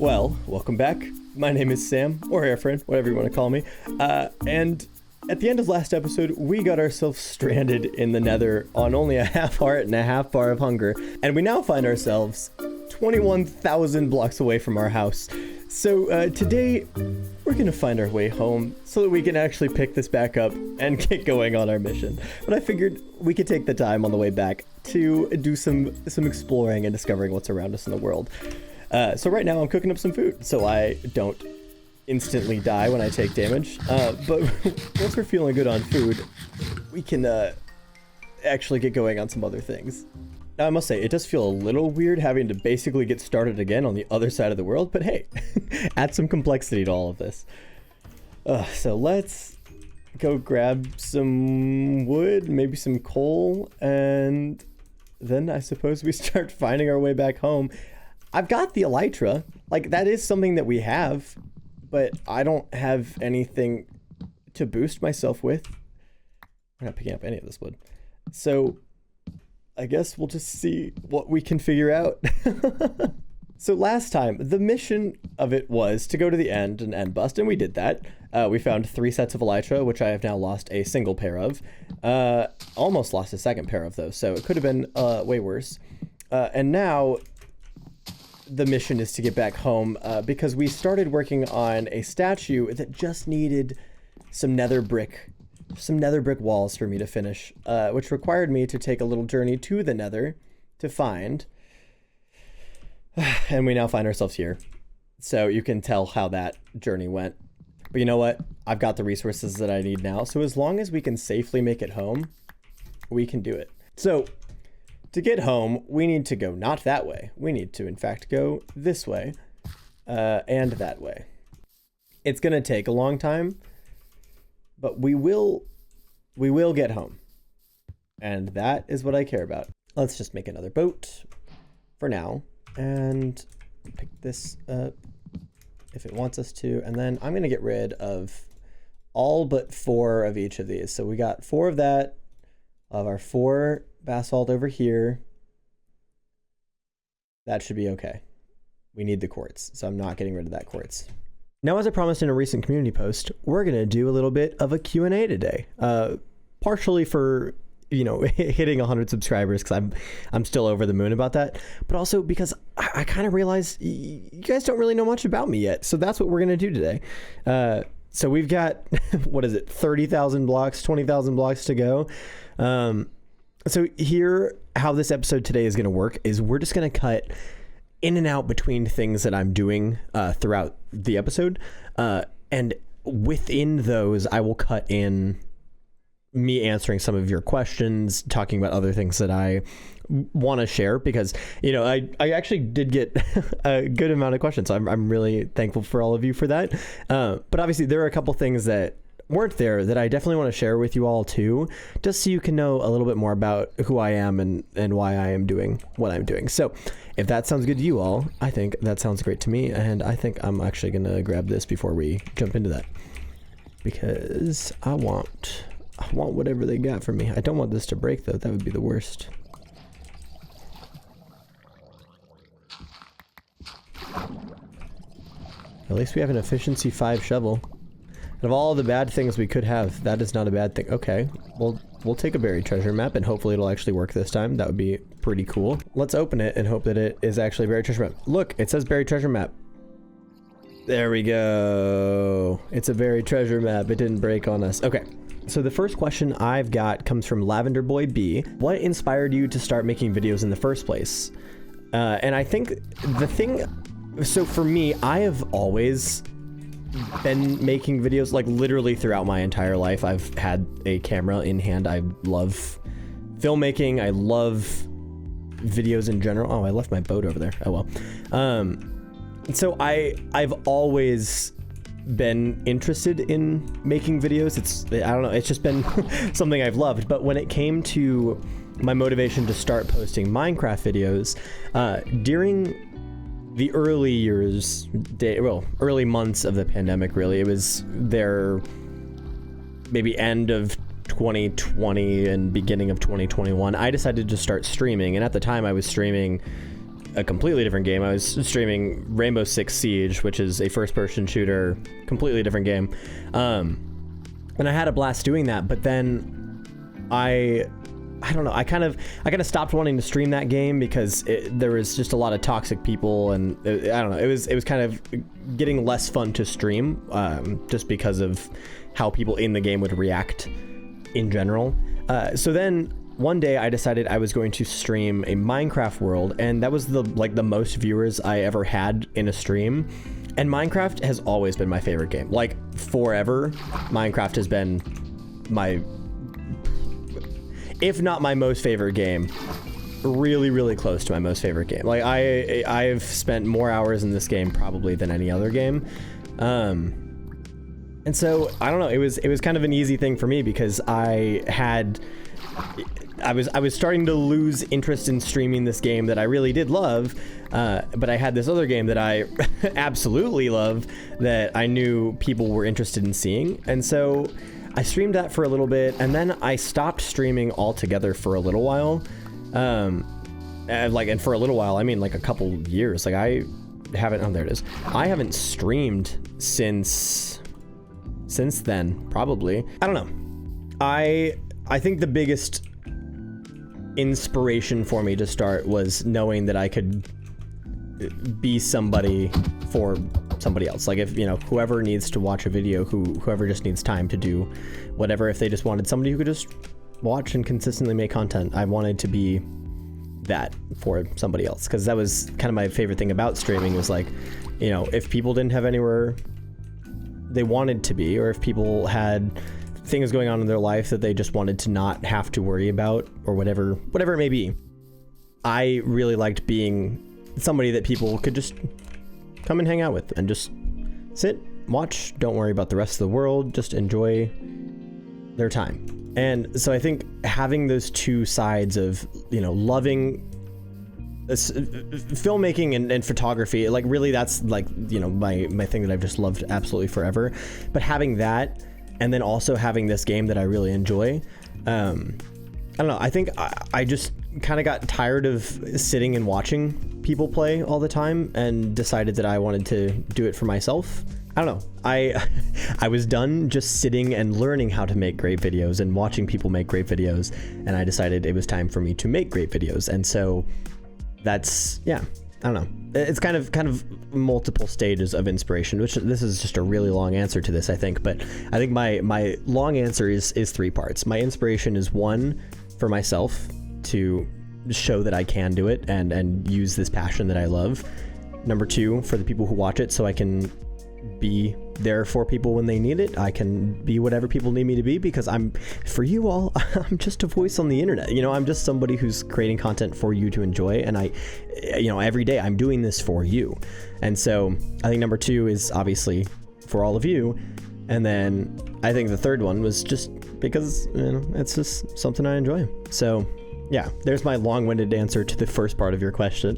Well, welcome back. My name is Sam, or Erfaren, whatever you want to call me. And at the end of last episode, we got ourselves stranded in the nether on only a half heart and a half bar of hunger. And we now find ourselves 21,000 blocks away from our house. So today, we're going to find our way home so that we can actually pick this back up and get going on our mission. But I figured we could take the time on the way back to do some exploring and discovering what's around us in the world. So right now I'm cooking up some food so I don't instantly die when I take damage. But once we're feeling good on food, we can actually get going on some other things. Now I must say, it does feel a little weird having to basically get started again on the other side of the world, but hey, add some complexity to all of this. So let's go grab some wood, maybe some coal, and then I suppose we start finding our way back home. I've got the elytra, like that is something that we have, but I don't have anything to boost myself with. I'm not picking up any of this wood. So I guess we'll just see what we can figure out. So last time, the mission of it was to go to the end and end bust, and we did that. We found 3 sets of elytra, which I have now lost a single pair of. Almost lost a second pair of those, so it could have been way worse. And now the mission is to get back home because we started working on a statue that just needed some nether brick walls for me to finish, which required me to take a little journey to the nether to find. And we now find ourselves here. So you can tell how that journey went. But you know what? I've got the resources that I need now. So as long as we can safely make it home, we can do it. So to get home, we need to go not that way. We need to, in fact, go this way and that way. It's going to take a long time, but we will get home. And that is what I care about. Let's just make another boat for now and pick this up if it wants us to. And then I'm going to get rid of all but 4 of each of these. So we got 4 of that, of our 4 basalt over here. That should be okay. We need the quartz, so I'm not getting rid of that quartz. Now, as I promised in a recent community post, we're going to do a little bit of a Q&A today. Partially for, you know, hitting 100 subscribers, because I'm still over the moon about that, but also because I kind of realized you guys don't really know much about me yet, so that's what we're going to do today. So we've got, what is it, 30,000 blocks, 20,000 blocks to go. So here, how this episode today is going to work is we're just going to cut in and out between things that I'm doing throughout the episode. And within those, I will cut in me answering some of your questions, talking about other things that I want to share, because, you know, I actually did get a good amount of questions. So I'm really thankful for all of you for that. But obviously there are a couple things that weren't there that I definitely want to share with you all too, just so you can know a little bit more about who I am and why I am doing what I'm doing. So if that sounds good to you all, I think that sounds great to me. And I think I'm actually going to grab this before we jump into that, because I want whatever they got for me. I don't want this to break though. That would be the worst. At least we have an efficiency 5 shovel. Of all the bad things we could have, that is not a bad thing. Okay, we'll take a buried treasure map, and hopefully it'll actually work this time. That would be pretty cool. Let's open it and hope that it is actually a buried treasure map. Look, it says buried treasure map. There we go. It's a buried treasure map. It didn't break on us. Okay, so the first question I've got comes from Lavender Boy B. What inspired you to start making videos in the first place? And I think the thing, so for me, I have always been making videos, like literally throughout my entire life. I've had a camera in hand. I love filmmaking. I love videos in general. Oh, I left my boat over there. Oh well. So I've always been interested in making videos. I don't know, it's just been something I've loved. But when it came to my motivation to start posting Minecraft videos, during the early years, early months of the pandemic, really, it was there maybe end of 2020 and beginning of 2021, I decided to start streaming. And at the time I was streaming a completely different game. I was streaming Rainbow Six Siege, which is a first-person shooter, completely different game. And I had a blast doing that, but then I don't know, I kind of stopped wanting to stream that game because there was just a lot of toxic people, and I don't know, it was kind of getting less fun to stream, just because of how people in the game would react in general. So then one day I decided I was going to stream a Minecraft world, and that was the most viewers I ever had in a stream. And Minecraft has always been my favorite game. Like, forever, Minecraft has been my, if not my most favorite game, really, really close to my most favorite game. Like, I've spent more hours in this game probably than any other game. And so, I don't know, it was kind of an easy thing for me because I was starting to lose interest in streaming this game that I really did love, but I had this other game that I absolutely love that I knew people were interested in seeing, and so I streamed that for a little bit, and then I stopped streaming altogether for a little while. And for a little while, I mean like a couple years. Like I haven't streamed since then, probably. I don't know. I think the biggest inspiration for me to start was knowing that I could be somebody for somebody else. Like, if, you know, whoever needs to watch a video, whoever just needs time to do whatever, if they just wanted somebody who could just watch and consistently make content, I wanted to be that for somebody else, because that was kind of my favorite thing about streaming, was like, you know, if people didn't have anywhere they wanted to be, or if people had things going on in their life that they just wanted to not have to worry about, or whatever it may be, I really liked being somebody that people could just come and hang out with and just sit, watch, don't worry about the rest of the world, just enjoy their time. And so I think having those two sides of, you know, loving filmmaking and photography, like really that's like, you know, my thing that I've just loved absolutely forever, but having that and then also having this game that I really enjoy, I don't know, I think I just kind of got tired of sitting and watching people play all the time and decided that I wanted to do it for myself. I don't know, I was done just sitting and learning how to make great videos and watching people make great videos, and I decided it was time for me to make great videos. And so that's, yeah, I don't know, it's kind of multiple stages of inspiration, which this is just a really long answer to this, I think, but I think my long answer is 3 parts. My inspiration is 1, for myself, to show that I can do it and use this passion that I love. Number 2, for the people who watch it, so I can be there for people when they need it. I can be whatever people need me to be, because for you all, I'm just a voice on the internet. You know, I'm just somebody who's creating content for you to enjoy, and you know, every day I'm doing this for you. And so I think number 2 is obviously for all of you. And then I think the third one was just because, you know, it's just something I enjoy. So yeah, there's my long-winded answer to the first part of your question.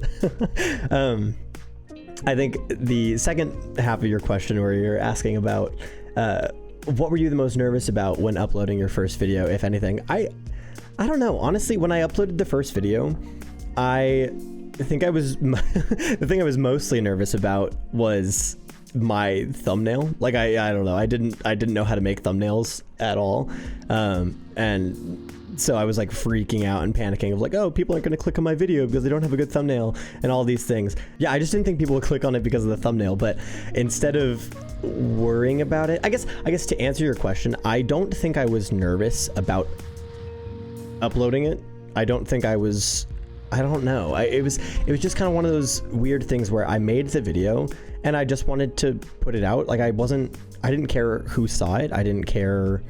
I think the second half of your question, where you're asking about what were you the most nervous about when uploading your first video, if anything, I don't know. Honestly, when I uploaded the first video, I think I was the thing I was mostly nervous about was my thumbnail. Like I don't know, I didn't know how to make thumbnails at all, and so I was like freaking out and panicking of like, oh, people aren't going to click on my video because they don't have a good thumbnail and all these things. Yeah, I just didn't think people would click on it because of the thumbnail. But instead of worrying about it, I guess to answer your question, I don't think I was nervous about uploading it. I don't think I was, I don't know. It was just kind of one of those weird things where I made the video and I just wanted to put it out. Like I didn't care who saw it. I didn't care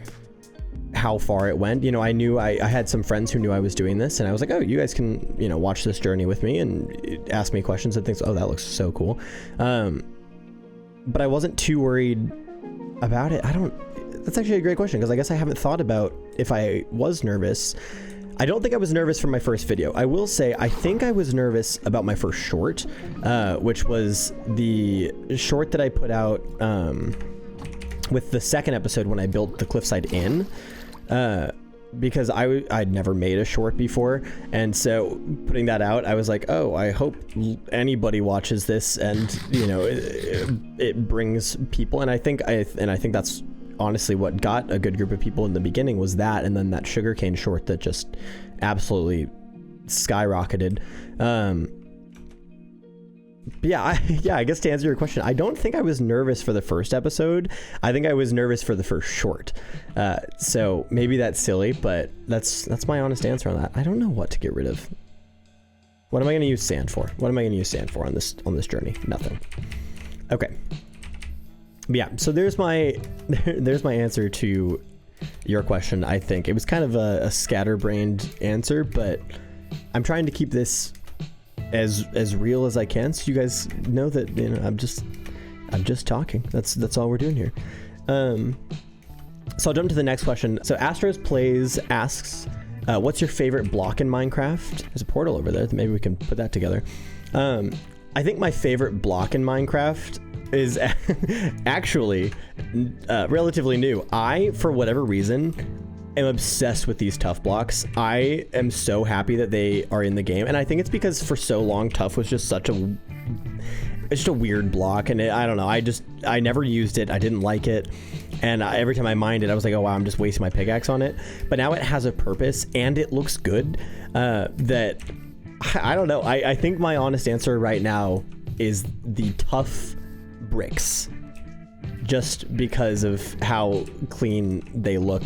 how far it went. You know, I knew I had some friends who knew I was doing this, and I was like, oh, you guys can, you know, watch this journey with me and ask me questions and things. Oh, that looks so cool. But I wasn't too worried about it. That's actually a great question, because I guess I haven't thought about if I was nervous. I don't think I was nervous for my first video. I will say, I think I was nervous about my first short, which was the short that I put out with the second episode when I built the Cliffside Inn. because I'd never made a short before, and so putting that out, I was like, oh, I hope anybody watches this, and you know, it brings people, and I think that's honestly what got a good group of people in the beginning, was that, and then that sugarcane short that just absolutely skyrocketed. I guess to answer your question, I don't think I was nervous for the first episode. I think I was nervous for the first short. So maybe that's silly, but that's my honest answer on that. I don't know what to get rid of. What am I going to use sand for? What am I going to use sand for on this journey? Nothing. Okay. Yeah. So there's my answer to your question. I think it was kind of a scatterbrained answer, but I'm trying to keep this as real as I can, so you guys know that, you know, I'm just talking. That's all we're doing here. So I'll jump to the next question. So Astros Plays asks, what's your favorite block in Minecraft? There's a portal over there. Maybe we can put that together. I think my favorite block in Minecraft is actually relatively new. I, for whatever reason, am obsessed with these tough blocks. I am so happy that they are in the game, and I think it's because for so long tough was just it's just a weird block, and I don't know, I never used it. I didn't like it, and every time I mined it, I was like, oh wow, I'm just wasting my pickaxe on it. But now it has a purpose and it looks good. That I don't know. I think my honest answer right now is the tough bricks, just because of how clean they look.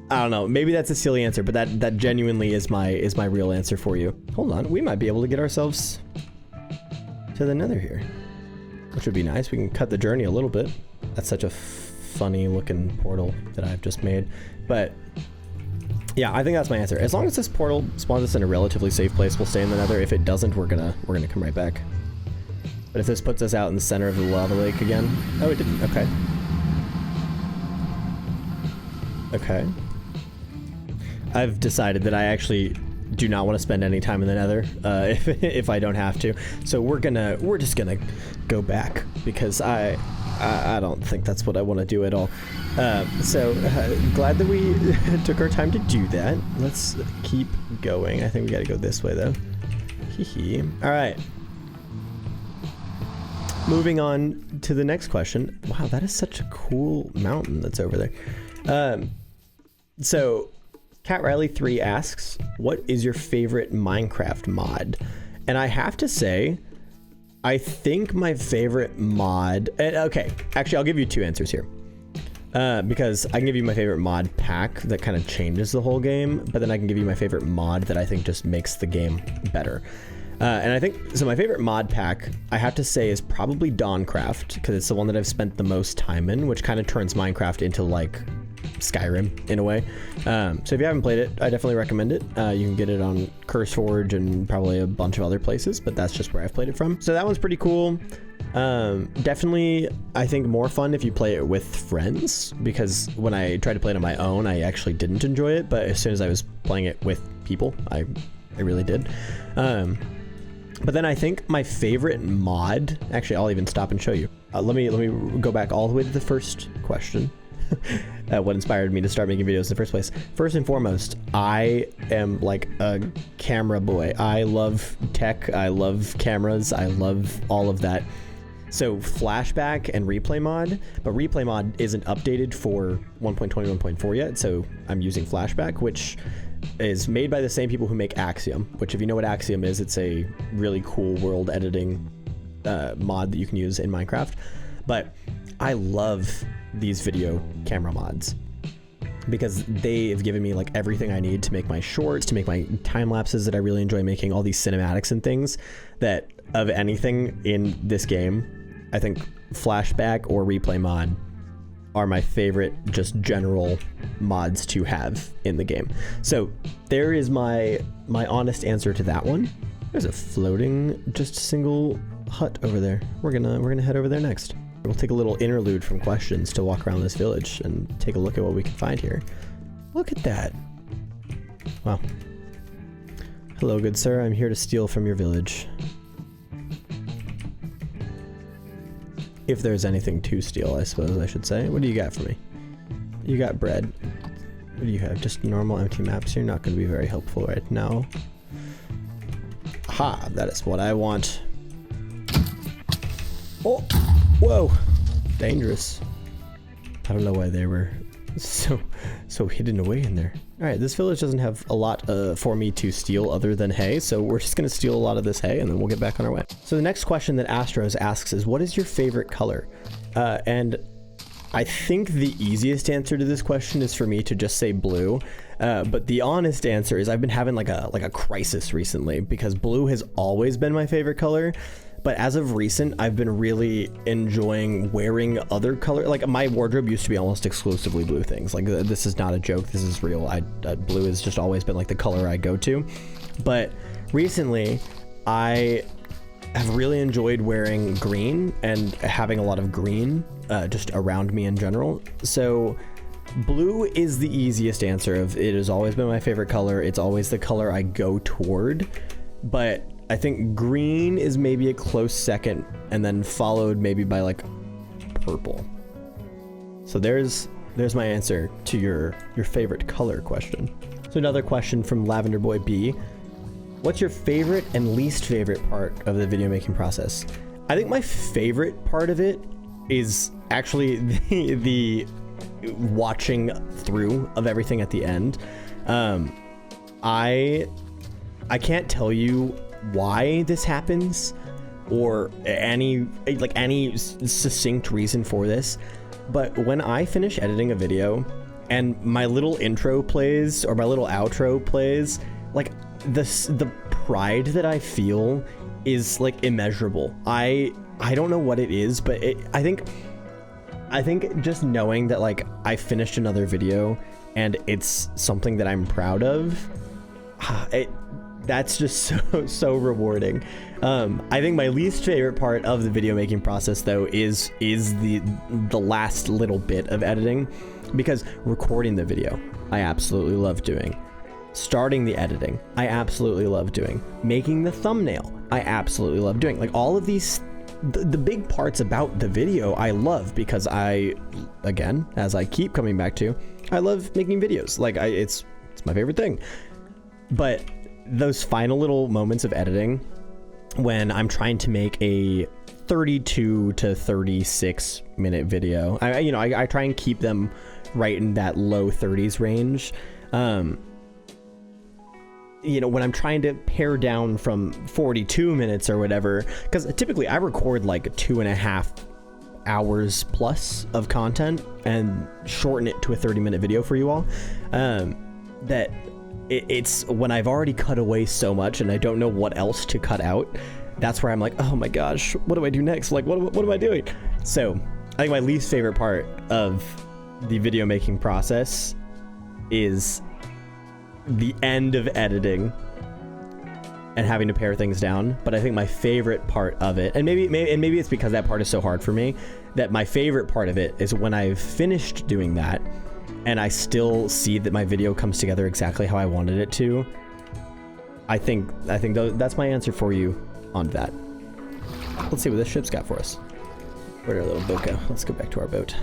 I don't know, maybe that's a silly answer, but that genuinely is my real answer for you. Hold on, we might be able to get ourselves to the nether here, which would be nice. We can cut the journey a little bit. That's such a funny looking portal that I've just made. But yeah, I think that's my answer. As long as this portal spawns us in a relatively safe place, we'll stay in the nether. If it doesn't, we're gonna come right back. But if this puts us out in the center of the lava lake again, oh, it didn't. Okay. Okay. I've decided that I actually do not want to spend any time in the nether if I don't have to. So we're just gonna go back, because I don't think that's what I want to do at all. So glad that we took our time to do that. Let's keep going. I think we got to go this way though. Hee. All right. Moving on to the next question. Wow, that is such a cool mountain that's over there. So Cat Riley 3 asks, what is your favorite Minecraft mod? And I have to say, I think my favorite mod, okay, actually I'll give you two answers here. Because I can give you my favorite mod pack that kind of changes the whole game, but then I can give you my favorite mod that I think just makes the game better. And I think, so my favorite mod pack, I have to say, is probably Dawncraft, because it's the one that I've spent the most time in, which kind of turns Minecraft into like Skyrim in a way. So if you haven't played it, I definitely recommend it. You can get it on CurseForge and probably a bunch of other places, but that's just where I've played it from. So that one's pretty cool. Definitely, I think more fun if you play it with friends, because when I tried to play it on my own, I actually didn't enjoy it, but as soon as I was playing it with people, I really did. But then I think my favorite mod, actually I'll even stop and show you. Let me go back all the way to the first question. What inspired me to start making videos in the first place. First and foremost, I am like a camera boy. I love tech, I love cameras, I love all of that. So flashback and replay mod, but replay mod isn't updated for 1.21.4 yet, so I'm using flashback, which is made by the same people who make Axiom, which if you know what Axiom is, it's a really cool world editing mod that you can use in Minecraft. But I love these video camera mods because they have given me like everything I need to make my shorts, to make my time lapses that I really enjoy making, all these cinematics and things that of anything in this game, I think flashback or replay mod are my favorite just general mods to have in the game. So there is my honest answer to that one. There's a floating just single hut over there. We're gonna head over there next. We'll take a little interlude from questions to walk around this village and take a look at what we can find here. Look at that. Wow. Hello, good sir. I'm here to steal from your village. If there's anything to steal, I suppose I should say. What do you got for me? You got bread. What do you have? Just normal empty maps. You're not going to be very helpful right now. Ha, that is what I want. Oh, whoa, dangerous. I don't know why they were so hidden away in there. All right, this village doesn't have a lot for me to steal other than hay, so we're just gonna steal a lot of this hay and then we'll get back on our way. So the next question that Astros asks is, what is your favorite color? And I think the easiest answer to this question is for me to just say blue. But the honest answer is I've been having like a crisis recently, because blue has always been my favorite color. But as of recent, I've been really enjoying wearing other color. Like, my wardrobe used to be almost exclusively blue things. Like, this is not a joke. This is real. Blue has just always been like the color I go to. But recently, I have really enjoyed wearing green and having a lot of green just around me in general. So blue is the easiest answer. It has always been my favorite color. It's always the color I go toward. But I think green is maybe a close second, and then followed maybe by like purple. So there's my answer to your favorite color question. So another question from Lavender Boy B. What's your favorite and least favorite part of the video making process? I think my favorite part of it is actually the watching through of everything at the end. I can't tell you why this happens or any succinct reason for this, but when I finish editing a video and my little intro plays or my little outro plays, like the pride that I feel is like immeasurable. I don't know what it is, but I think just knowing that like I finished another video and it's something that I'm proud of, that's just so rewarding. I think my least favorite part of the video making process though is the last little bit of editing, because recording the video I absolutely love doing. Starting the editing I absolutely love doing. Making the thumbnail I absolutely love doing. Like all of these the big parts about the video I love, because again, as I keep coming back to, I love making videos. Like it's my favorite thing. But those final little moments of editing when I'm trying to make a 32 to 36 minute video, I try and keep them right in that low 30s range. When I'm trying to pare down from 42 minutes or whatever, because typically I record like 2.5 hours plus of content and shorten it to a 30-minute video for you all, that it's when I've already cut away so much and I don't know what else to cut out, that's where I'm like, oh my gosh, what do I do next? Like, what am I doing? So I think my least favorite part of the video making process is the end of editing and having to pare things down. But I think my favorite part of it, and maybe it's because that part is so hard for me, that my favorite part of it is when I've finished doing that and I still see that my video comes together exactly how I wanted it to. I think that's my answer for you on that. Let's see what this ship's got for us. Where'd our little boat go? Let's go back to our boat.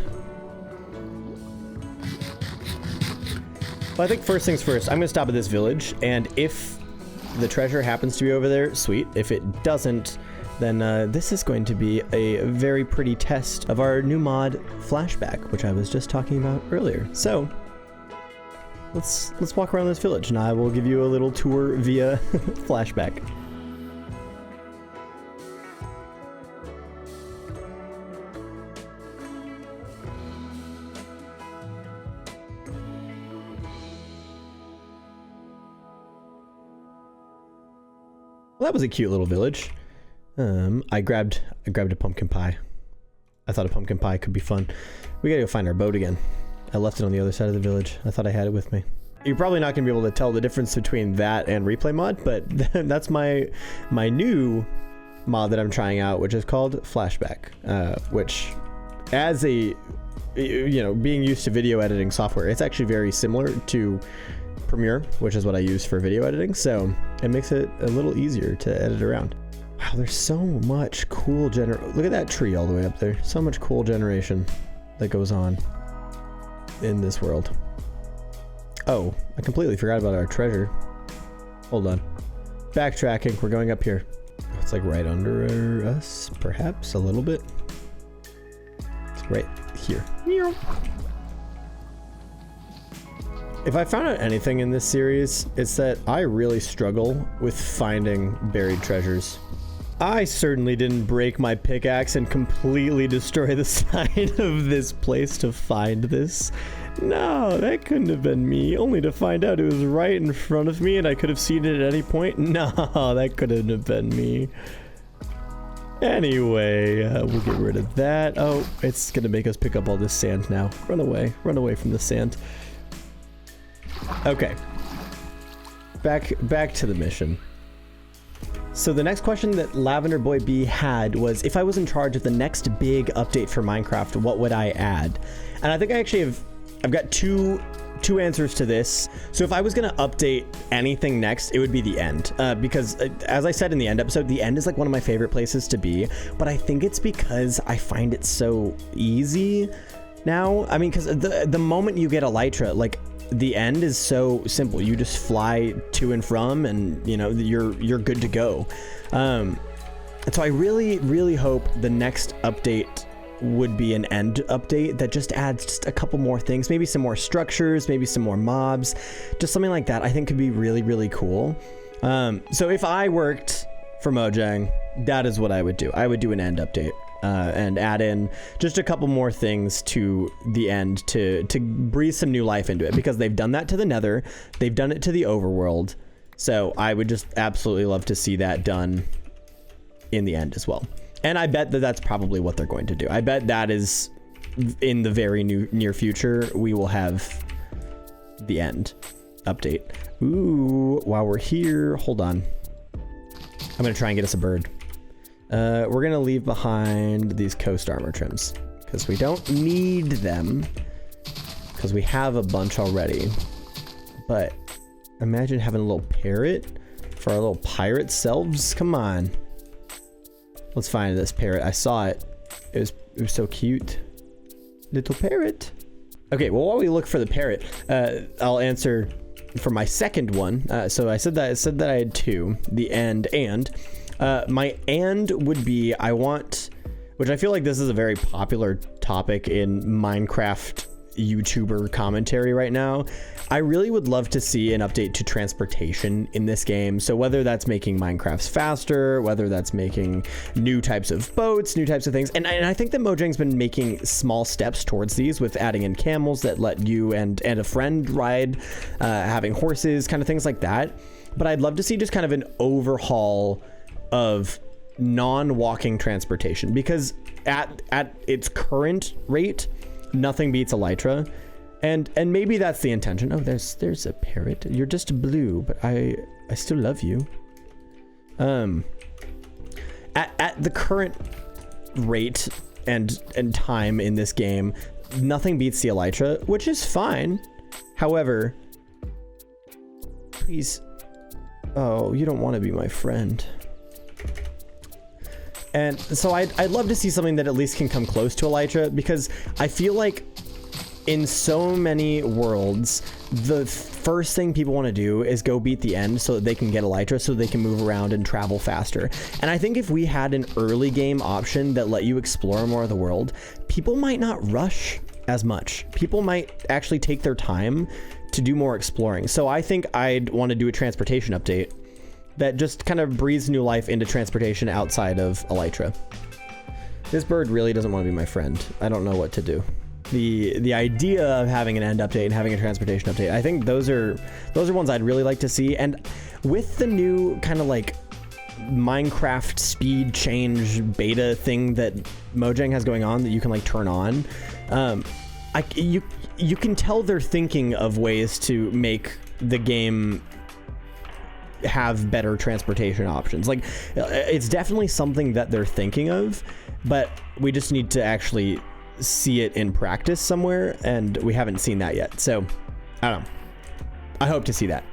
Well, I think first things first, I'm gonna stop at this village, and if the treasure happens to be over there, sweet. If it doesn't, then this is going to be a very pretty test of our new mod, Flashback, which I was just talking about earlier. So let's walk around this village, and I will give you a little tour via Flashback. Well, that was a cute little village. I grabbed a pumpkin pie. I thought a pumpkin pie could be fun. We gotta go find our boat again. I left it on the other side of the village. I thought I had it with me. You're probably not gonna be able to tell the difference between that and replay mod, but that's my new mod that I'm trying out, which is called Flashback, which, as a being used to video editing software, it's actually very similar to Premiere, which is what I use for video editing, so it makes it a little easier to edit around. Wow, there's so much cool look at that tree all the way up there. So much cool generation that goes on in this world. Oh, I completely forgot about our treasure. Hold on. Backtracking, we're going up here. It's like right under us, perhaps a little bit. It's right here. If I found out anything in this series, it's that I really struggle with finding buried treasures. I certainly didn't break my pickaxe and completely destroy the side of this place to find this. No, that couldn't have been me, only to find out it was right in front of me and I could have seen it at any point. No, that couldn't have been me. Anyway, we'll get rid of that. Oh, it's gonna make us pick up all this sand now. Run away from the sand. Okay, back to the mission. So the next question that Lavender Boy B had was, if I was in charge of the next big update for Minecraft, what would I add? And I think I actually I've got two answers to this. So if I was gonna update anything next, it would be the end, because as I said in the end episode, the end is like one of my favorite places to be, but I think it's because I find it so easy now. I mean, because the moment you get elytra, like, the end is so simple. You just fly to and from, and you know you're good to go. And so I really hope the next update would be an end update that just adds just a couple more things, maybe some more structures, maybe some more mobs, just something like that. I think could be really cool. So if I worked for Mojang, that is what I would do. I would do an end update. And add in just a couple more things to the end to breathe some new life into it, because they've done that to the Nether, they've done it to the overworld, so I would just absolutely love to see that done in the end as well. And I bet that that's probably what they're going to do. I bet that is in the very near future we will have the end update. Ooh, while we're here, hold on, I'm gonna try and get us a bird. We're gonna leave behind these coast armor trims because we don't need them, because we have a bunch already. But imagine having a little parrot for our little pirate selves. Come on, let's find this parrot. I saw it. It was so cute, little parrot. Okay, well, while we look for the parrot, I'll answer for my second one. So I said that I had two, the end and. My and would be, I want, which I feel like this is a very popular topic in Minecraft YouTuber commentary right now. I really would love to see an update to transportation in this game. So whether that's making Minecrafts faster, whether that's making new types of boats, new types of things. And I think that Mojang's been making small steps towards these, with adding in camels that let you and a friend ride, having horses, kind of things like that. But I'd love to see just kind of an overhaul of non-walking transportation, because at its current rate, nothing beats elytra, and maybe that's the intention. Oh, there's a parrot. You're just blue, but I still love you. At the current rate and time in this game, nothing beats the elytra, which is fine. However, please, oh, you don't want to be my friend. And so I'd love to see something that at least can come close to elytra, because I feel like in so many worlds, the first thing people want to do is go beat the end so that they can get elytra, so they can move around and travel faster. And I think if we had an early game option that let you explore more of the world, people might not rush as much. People might actually take their time to do more exploring. So I think I'd want to do a transportation update that just kind of breathes new life into transportation outside of elytra. This bird really doesn't want to be my friend. I don't know what to do. The idea of having an end update and having a transportation update, I think those are ones I'd really like to see. And with the new kind of like Minecraft speed change beta thing that Mojang has going on that you can like turn on, you can tell they're thinking of ways to make the game have better transportation options. Like, it's definitely something that they're thinking of, but we just need to actually see it in practice somewhere, and we haven't seen that yet. So I don't know, I hope to see that.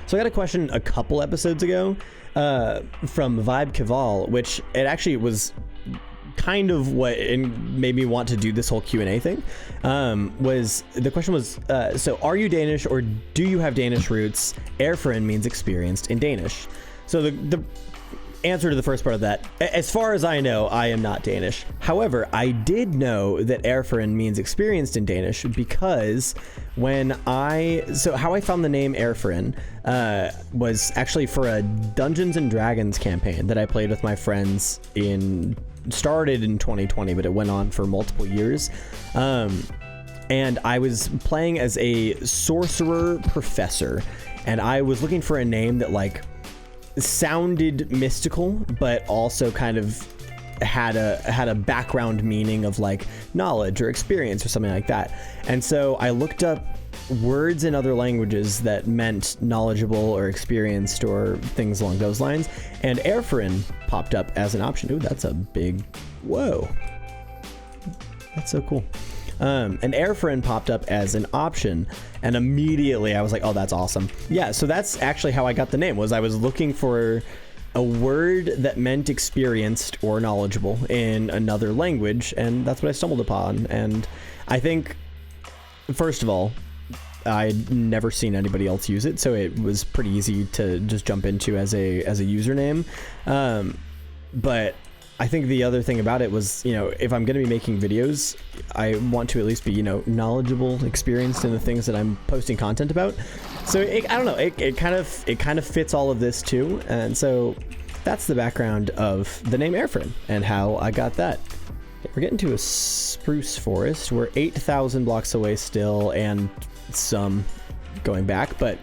So I got a question a couple episodes ago from Vibe Kival, which it actually was kind of what made me want to do this whole Q&A thing. Was the question was, so are you Danish or do you have Danish roots? Erfaren means experienced in Danish. So the answer to the first part of that, as far as I know, I am not Danish. However, I did know that Erfaren means experienced in Danish because so how I found the name Erfaren was actually for a Dungeons and Dragons campaign that I played with my friends started in 2020, but it went on for multiple years. And I was playing as a sorcerer professor, and I was looking for a name that like sounded mystical, but also kind of had a background meaning of like knowledge or experience or something like that. And so I looked up words in other languages that meant knowledgeable or experienced or things along those lines, and Erfaren popped up as an option. Ooh, that's a big, whoa, that's so cool. And Erfaren popped up as an option, and immediately I was like, oh, that's awesome. Yeah, so that's actually how I got the name. Was I was looking for a word that meant experienced or knowledgeable in another language, and that's what I stumbled upon. And I think, first of all, I'd never seen anybody else use it, so it was pretty easy to just jump into as a username. But I think the other thing about it was, if I'm going to be making videos, I want to at least be, knowledgeable, experienced in the things that I'm posting content about. So I don't know, it kind of fits all of this too. And so that's the background of the name Erfaren and how I got that. We're getting to a spruce forest. We're 8,000 blocks away still, and some going back, but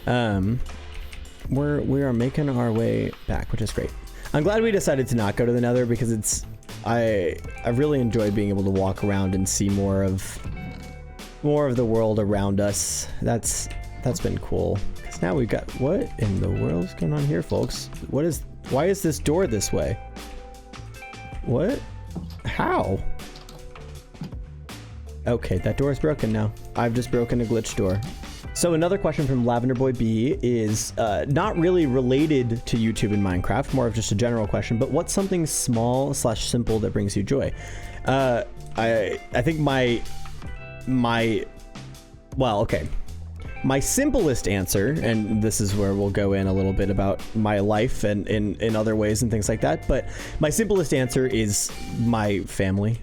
we are making our way back, which is great. I'm glad we decided to not go to the Nether because I really enjoyed being able to walk around and see more of the world around us. That's been cool. Because now we've got, what in the world is going on here, folks? Why is this door this way? What? How? Okay, that door is broken now. I've just broken a glitch door. So another question from Lavender Boy B is not really related to YouTube and Minecraft, more of just a general question, but what's something small / simple that brings you joy? I think my simplest answer, and this is where we'll go in a little bit about my life and in other ways and things like that, but my simplest answer is my family.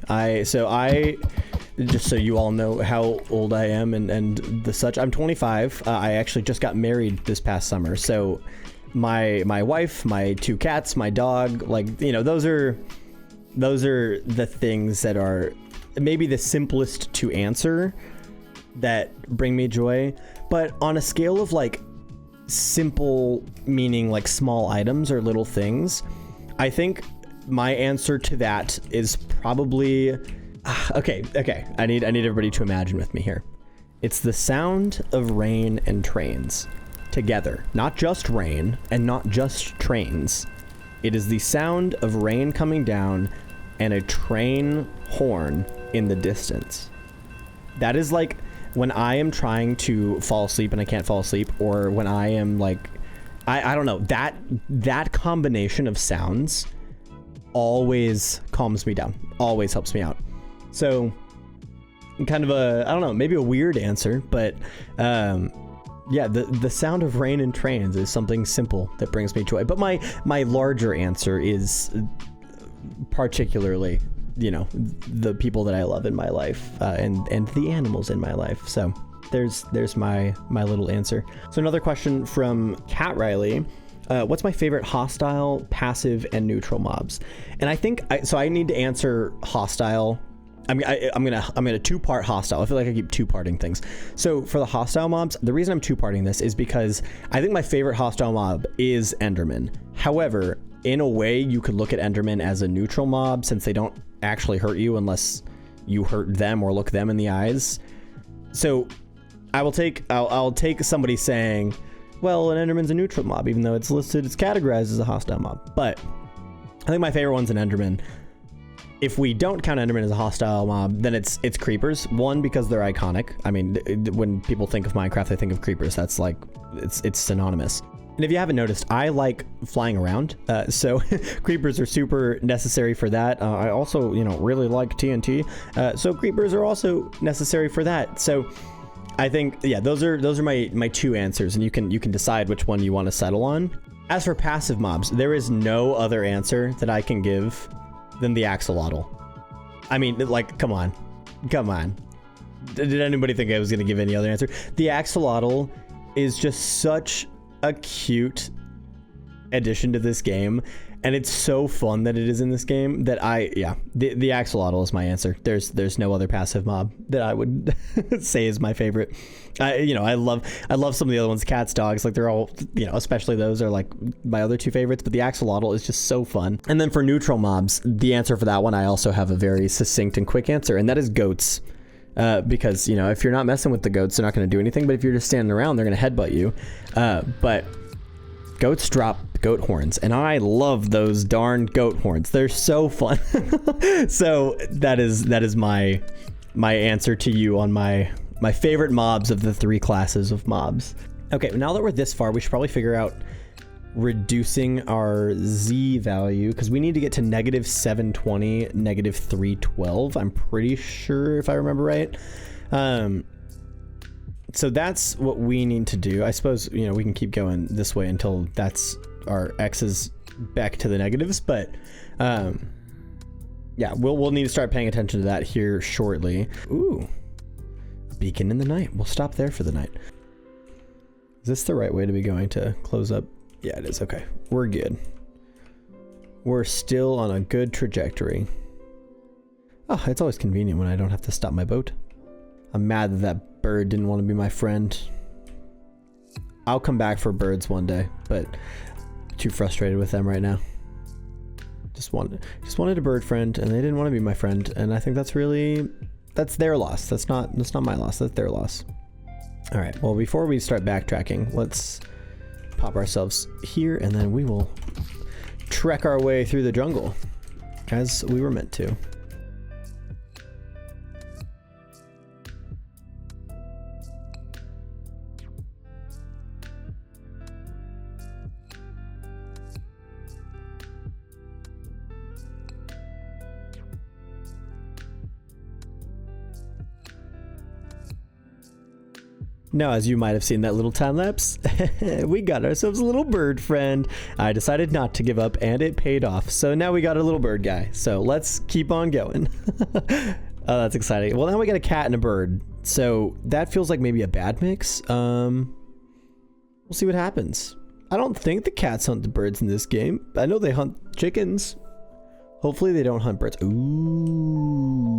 Just so you all know how old I am and the such, I'm 25. I actually just got married this past summer. So my wife, my 2 cats, my dog, like, those are the things that are maybe the simplest to answer that bring me joy. But on a scale of like simple, meaning like small items or little things, I think my answer to that is probably, okay. I need everybody to imagine with me here. It's the sound of rain and trains together. Not just rain and not just trains. It is the sound of rain coming down and a train horn in the distance. That is like when I am trying to fall asleep and I can't fall asleep, or when I am like, I don't know, that combination of sounds always calms me down, always helps me out. So kind of I don't know, maybe a weird answer, but yeah, the sound of rain and trains is something simple that brings me joy. But my larger answer is particularly, the people that I love in my life, and the animals in my life. So there's my little answer. So another question from Cat Riley. What's my favorite hostile, passive, and neutral mobs? And I think I need to answer hostile. I'm gonna two-part hostile. I feel like I keep two-parting things. So for the hostile mobs, the reason I'm two-parting this is because I think my favorite hostile mob is Enderman. However, in a way, you could look at Enderman as a neutral mob since they don't actually hurt you unless you hurt them or look them in the eyes. So I'll take somebody saying, well, an Enderman's a neutral mob, even though it's categorized as a hostile mob. But I think my favorite one's an Enderman. If we don't count Enderman as a hostile mob, then it's creepers. One, because they're iconic. I mean, when people think of Minecraft, they think of creepers. That's like, it's synonymous. And if you haven't noticed, I like flying around, so creepers are super necessary for that. I also, you know, really like TNT, so creepers are also necessary for that. So I think, yeah, those are my two answers, and you can decide which one you want to settle on. As for passive mobs, there is no other answer that I can give than the axolotl. I mean, like, come on. Did anybody think I was going to give any other answer? The axolotl is just such a cute addition to this game, and it's so fun that it is in this game that the axolotl is my answer. There's no other passive mob that I would say is my favorite. I love some of the other ones, cats, dogs, like they're all, you know, especially those are like my other two favorites, but the axolotl is just so fun. And then for neutral mobs, the answer for that one, I also have a very succinct and quick answer, and that is goats. Because, you know, if you're not messing with the goats, they're not going to do anything. But if you're just standing around, they're going to headbutt you. But goats drop goat horns, and I love those darn goat horns. They're so fun. So that is my answer to you on my favorite mobs of the three classes of mobs. Okay, now that we're this far, we should probably figure out reducing our Z value, because we need to get to -720, -312. I'm pretty sure, if I remember right. So that's what we need to do. I suppose, you know, we can keep going this way until that's our X's back to the negatives, but yeah, we'll need to start paying attention to that here shortly. Ooh, a beacon in the night. We'll stop there for the night. Is this the right way to be going to close up? Yeah, it is. Okay, we're good. We're still on a good trajectory. Oh, it's always convenient when I don't have to stop my boat. I'm mad that that bird didn't want to be my friend. I'll come back for birds one day, but too frustrated with them right now. Just wanted a bird friend, and they didn't want to be my friend, and I think that's their loss. That's not my loss. That's their loss. All right. Well, before we start backtracking, let's pop ourselves here, and then we will trek our way through the jungle as we were meant to. Now, as you might have seen that little time lapse, we got ourselves a little bird friend. I decided not to give up, and it paid off. So now we got a little bird guy. So let's keep on going. Oh, that's exciting. Well, now we got a cat and a bird. So that feels like maybe a bad mix. We'll see what happens. I don't think the cats hunt the birds in this game. I know they hunt chickens. Hopefully they don't hunt birds. Ooh.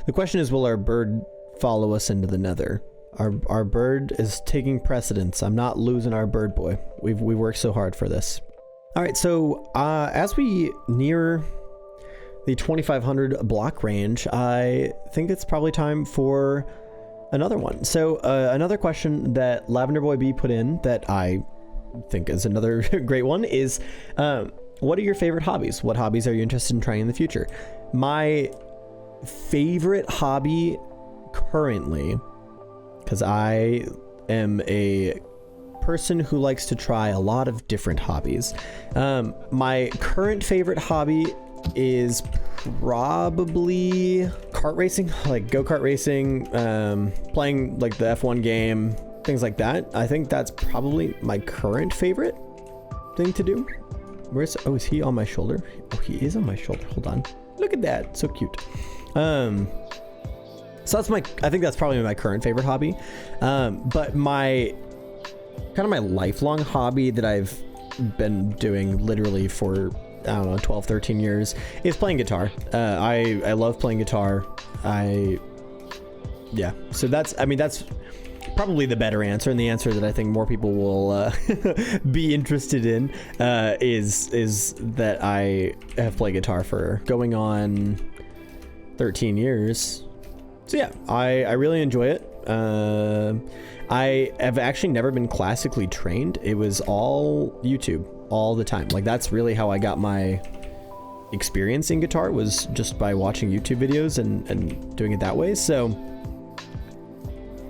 The question is, will our bird follow us into the nether? Our bird is taking precedence. I'm not losing our bird boy. We worked so hard for this. All right, so as we near the 2500 block range, I think it's probably time for another one. So another question that Lavender Boy B put in that I think is another great one is, what are your favorite hobbies? What hobbies are you interested in trying in the future? My favorite hobby currently, because I am a person who likes to try a lot of different hobbies. My current favorite hobby is probably kart racing, like go-kart racing, playing like the F1 game, things like that. I think that's probably my current favorite thing to do. Oh, is he on my shoulder? Oh, he is on my shoulder. Hold on. Look at that. So cute. So that's I think that's probably my current favorite hobby. But my lifelong hobby that I've been doing literally for, I don't know, 12, 13 years is playing guitar. I love playing guitar. Yeah. So that's probably the better answer, and the answer that I think more people will be interested in is that I have played guitar for going on 13 years. So yeah, I really enjoy it. I have actually never been classically trained. It was all YouTube all the time. Like, that's really how I got my experience in guitar, was just by watching YouTube videos and doing it that way. So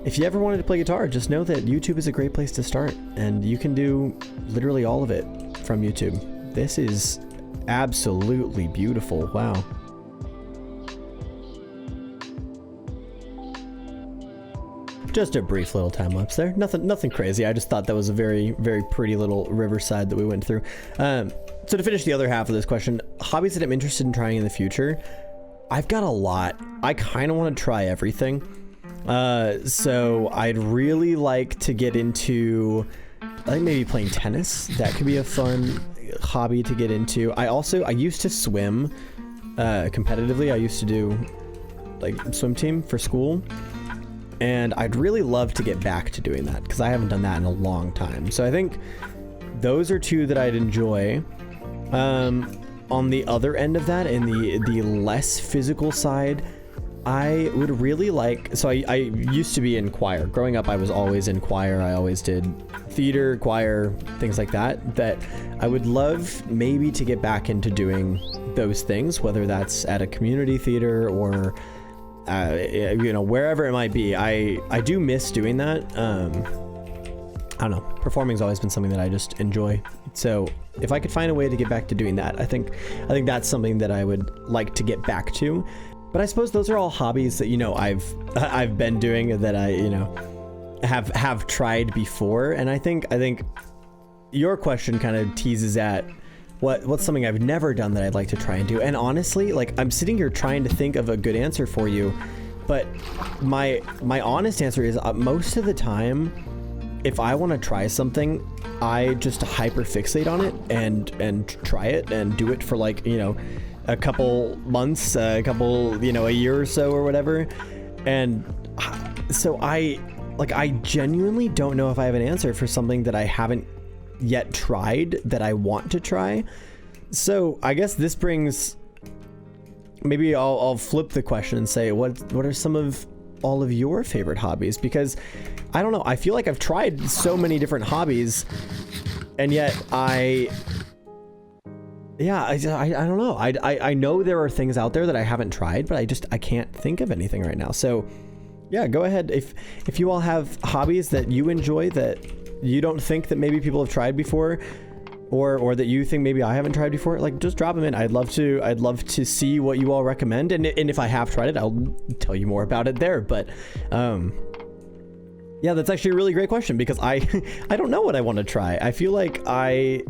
if you ever wanted to play guitar, just know that YouTube is a great place to start, and you can do literally all of it from YouTube. This is absolutely beautiful. Wow. Just a brief little time lapse there. Nothing crazy. I just thought that was a very, very pretty little riverside that we went through. So to finish the other half of this question, hobbies that I'm interested in trying in the future, I've got a lot. I kind of want to try everything. So I'd really like to get into, I think maybe playing tennis. That could be a fun hobby to get into. I used to swim competitively. I used to do like swim team for school. And I'd really love to get back to doing that because I haven't done that in a long time. So I think those are two that I'd enjoy. On the other end of that, in the less physical side, I would really like, so I used to be in choir. Growing up, I was always in choir. I always did theater, choir, things like that. That I would love maybe to get back into doing those things, whether that's at a community theater or wherever it might be. I do miss doing that. I don't know. Performing's always been something that I just enjoy. So if I could find a way to get back to doing that, I think that's something that I would like to get back to. But I suppose those are all hobbies that, I've been doing that I, have tried before. And I think your question kind of teases at what's something I've never done that I'd like to try and do. And honestly, like, I'm sitting here trying to think of a good answer for you, but my honest answer is most of the time, if I want to try something, I just hyper fixate on it and try it and do it for like, a couple months, a year or so or whatever. And so I genuinely don't know if I have an answer for something that I haven't yet tried that I want to try. So I guess this brings, maybe I'll flip the question and say, what are some of all of your favorite hobbies? Because I don't know, I feel like I've tried so many different hobbies, and yet I don't know. I know there are things out there that I haven't tried, but I can't think of anything right now. So yeah, go ahead. If you all have hobbies that you enjoy that you don't think that maybe people have tried before, or that you think maybe I haven't tried before, like, just drop them in. I'd love to see what you all recommend, and if I have tried it, I'll tell you more about it there. But yeah, that's actually a really great question, because I don't know what I want to try. I feel like I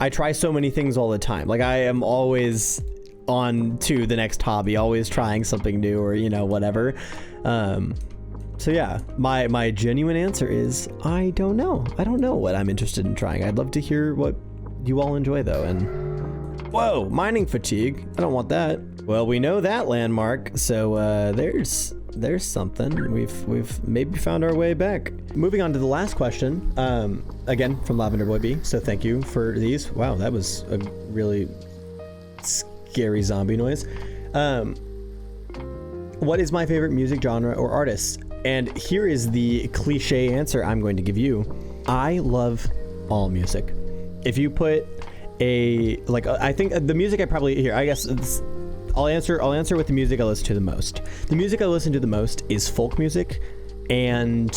try so many things all the time. Like, I am always on to the next hobby, always trying something new, or whatever. So yeah, my genuine answer is I don't know. I don't know what I'm interested in trying. I'd love to hear what you all enjoy though. And whoa, mining fatigue. I don't want that. Well, we know that landmark, so there's something. We've maybe found our way back. Moving on to the last question, again from Lavender Boy B. So thank you for these. Wow, that was a really scary zombie noise. What is my favorite music genre or artist? And here is the cliche answer I'm going to give you. I love all music. If you put I think the music I'll answer with the music I listen to the most. The music I listen to the most is folk music and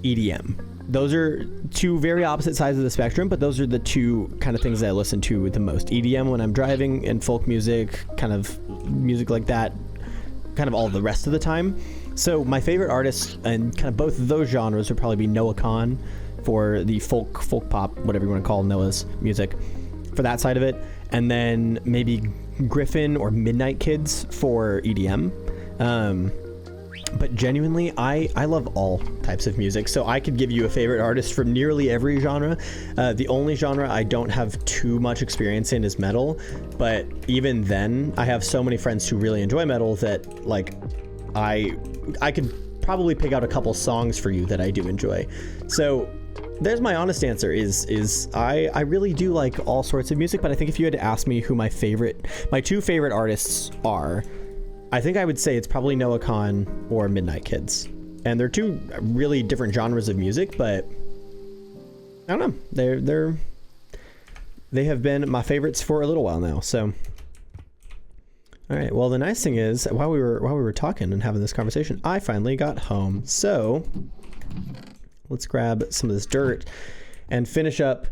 EDM. Those are two very opposite sides of the spectrum, but those are the two kind of things that I listen to the most. EDM when I'm driving, and folk music, kind of music like that, kind of all the rest of the time. So my favorite artists and kind of both of those genres would probably be Noah Kahan for the folk pop, whatever you want to call Noah's music, for that side of it, and then maybe Griffin or Midnight Kids for EDM. But genuinely, I love all types of music, so I could give you a favorite artist from nearly every genre. The only genre I don't have too much experience in is metal, but even then, I have so many friends who really enjoy metal that, like, I could probably pick out a couple songs for you that I do enjoy. So there's my honest answer is I really do like all sorts of music, but I think if you had to ask me who my two favorite artists are, I think I would say it's probably Noah Kahan or Midnight Kids. And they're two really different genres of music, but I don't know. They have been my favorites for a little while now. So All right. Well, the nice thing is, while we were talking and having this conversation, I finally got home. So let's grab some of this dirt and finish up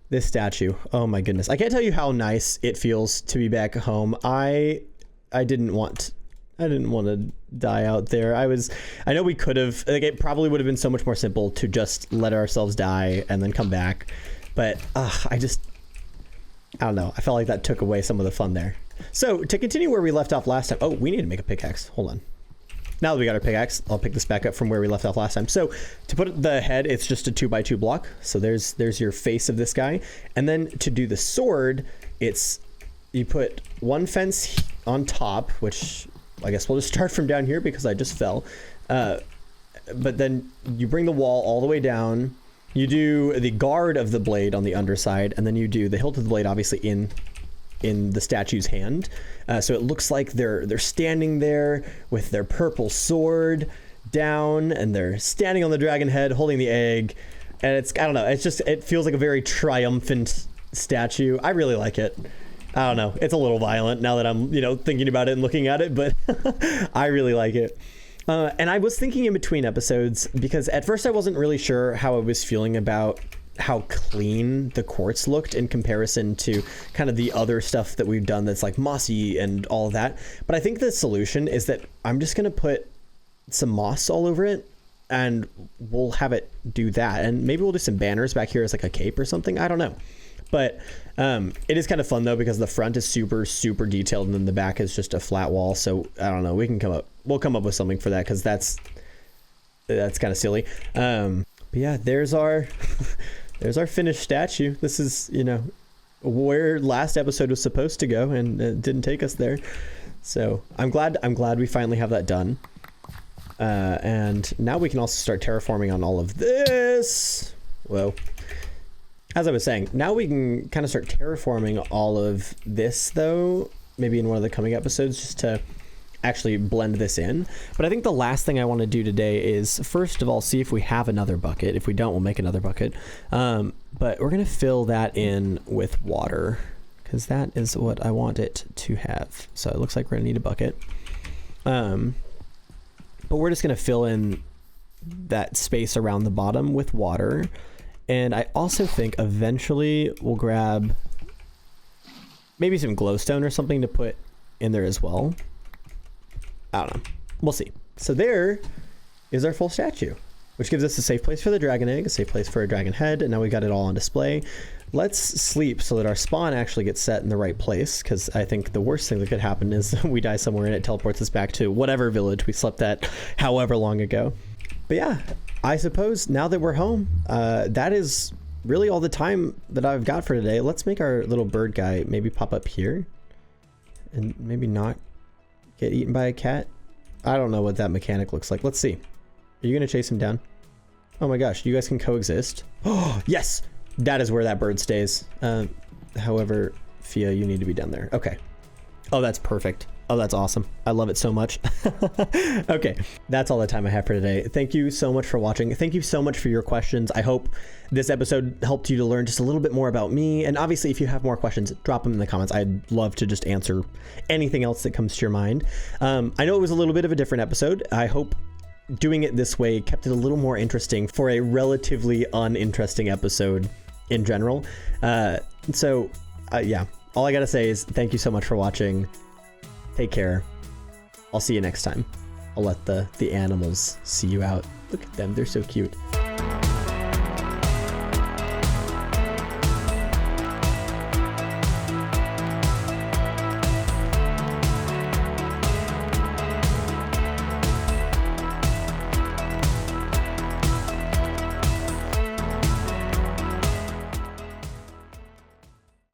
this statue. Oh my goodness. I can't tell you how nice it feels to be back home. I didn't want to die out there. I know we could have, like, it probably would have been so much more simple to just let ourselves die and then come back. But I don't know. I felt like that took away some of the fun there. So to continue where we left off last time. Oh, we need to make a pickaxe. Hold on. Now that we got our pickaxe, I'll pick this back up from where we left off last time. So to put the head, it's just a 2x2 block. So there's your face of this guy. And then to do the sword, you put one fence on top, which I guess we'll just start from down here because I just fell. But then you bring the wall all the way down. You do the guard of the blade on the underside, and then you do the hilt of the blade, obviously in the statue's hand. So it looks like they're standing there with their purple sword down, and they're standing on the dragon head holding the egg. And I don't know, it feels like a very triumphant statue. I really like it. I don't know, it's a little violent now that I'm, thinking about it and looking at it, but I really like it. And I was thinking in between episodes, because at first I wasn't really sure how I was feeling about how clean the quartz looked in comparison to kind of the other stuff that we've done that's like mossy and all of that. But I think the solution is that I'm just going to put some moss all over it, and we'll have it do that. And maybe we'll do some banners back here as like a cape or something. I don't know. But it is kind of fun though, because the front is super, super detailed, and then the back is just a flat wall. So I don't know, we'll come up with something for that, because that's kind of silly. But yeah, there's our finished statue. This is, where last episode was supposed to go, and it didn't take us there. So I'm glad we finally have that done. And now we can also start terraforming on all of this. Whoa. As I was saying, now we can kind of start terraforming all of this, though, maybe in one of the coming episodes, just to actually blend this in. But I think the last thing I want to do today is, first of all, see if we have another bucket. If we don't, we'll make another bucket. But we're going to fill that in with water, because that is what I want it to have. So it looks like we're going to need a bucket. But we're just going to fill in that space around the bottom with water. And I also think eventually we'll grab maybe some glowstone or something to put in there as well. I don't know. We'll see. So there is our full statue, which gives us a safe place for the dragon egg, a safe place for a dragon head, and now we got it all on display. Let's sleep so that our spawn actually gets set in the right place, because I think the worst thing that could happen is we die somewhere and it teleports us back to whatever village we slept at however long ago. But yeah, I suppose now that we're home, that is really all the time that I've got for today. Let's make our little bird guy maybe pop up here and maybe not get eaten by a cat. I don't know what that mechanic looks like. Let's see. Are you going to chase him down? Oh my gosh, you guys can coexist. Oh, yes! That is where that bird stays. However, Fia, you need to be down there. Okay. Oh, that's perfect. Oh, that's awesome. I love it so much. Okay, that's all the time I have for today. Thank you so much for watching. Thank you so much for your questions. I hope this episode helped you to learn just a little bit more about me. And obviously, if you have more questions, drop them in the comments. I'd love to just answer anything else that comes to your mind. I know it was a little bit of a different episode. I hope doing it this way kept it a little more interesting for a relatively uninteresting episode in general. Yeah, all I gotta say is thank you so much for watching. Take care. I'll see you next time. I'll let the animals see you out. Look at them, they're so cute.